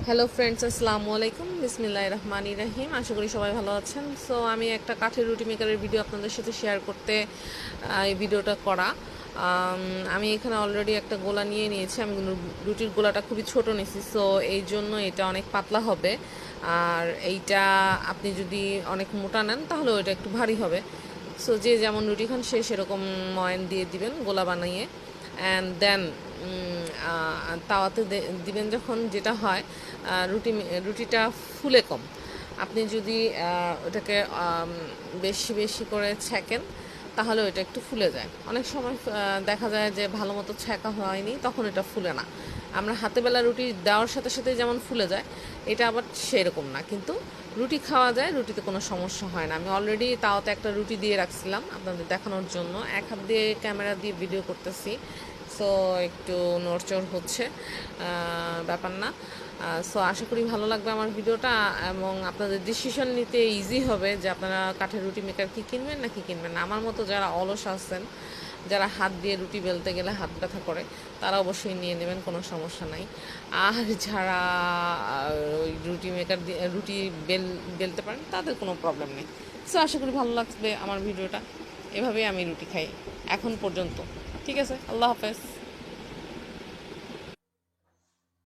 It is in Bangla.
হ্যালো ফ্রেন্ডস, আসসালামু আলাইকুম। বিসমিল্লাহির রহমানির রহিম। আশা করি সবাই ভালো আছেন। সো আমি একটা কাঠের রুটি মেকারের ভিডিও আপনাদের সাথে শেয়ার করতে এই ভিডিওটা করা। আমি এখানে অলরেডি একটা গোলা নিয়ে নিয়েছি। আমি রুটির গোলাটা খুবই ছোট নিয়েছি, সো এই জন্য এটা অনেক পাতলা হবে। আর এইটা আপনি যদি অনেক মোটা নেন তাহলে ওইটা একটু ভারী হবে। সো যে যেমন রুটি খান সে সেরকম ময়ান দিয়ে দিবেন গোলা বানিয়ে। অ্যান্ড দেন তাওয়াতে দিবেন। যখন যেটা হয় রুটিটা ফুলে কম। আপনি যদি ওটাকে বেশি বেশি করে ছেঁকেন তাহলে ওইটা একটু ফুলে যায়। অনেক সময় দেখা যায় যে ভালো মতো ছেঁকা হয়নি, তখন এটা ফুলে না। আমরা হাতে বেলা রুটি দেওয়ার সাথে সাথে যেমন ফুলে যায়, এটা আবার সেরকম না, কিন্তু রুটি খাওয়া যায়, রুটিতে কোনো সমস্যা হয় না। আমি অলরেডি তাওয়াতে একটা রুটি দিয়ে রাখছিলাম আপনাদের দেখানোর জন্য। এক হাত দিয়ে ক্যামেরা দিয়ে ভিডিও করতেছি, সো একটু নড়চড় হচ্ছে, ব্যাপার না। সো আশা করি ভালো লাগবে আমার ভিডিওটা, এবং আপনাদের ডিসিশন নিতে ইজি হবে যে আপনারা কাঠের রুটি মেকার কি কিনবেন না কি কিনবেন না। আমার মতো যারা অলস আছেন, যারা হাত দিয়ে রুটি বেলতে গেলে হাত ব্যথা করে, তারা অবশ্যই নিয়ে নেবেন, কোনো সমস্যা নাই। আর যারা ওই রুটি মেকার দিয়ে রুটি বেলতে পারেন তাদের কোনো প্রবলেম নেই। সো আশা করি ভালো লাগবে আমার ভিডিওটা। এভাবেই আমি রুটি খাই এখন পর্যন্ত। ঠিক আছে, আল্লাহ হাফেজ।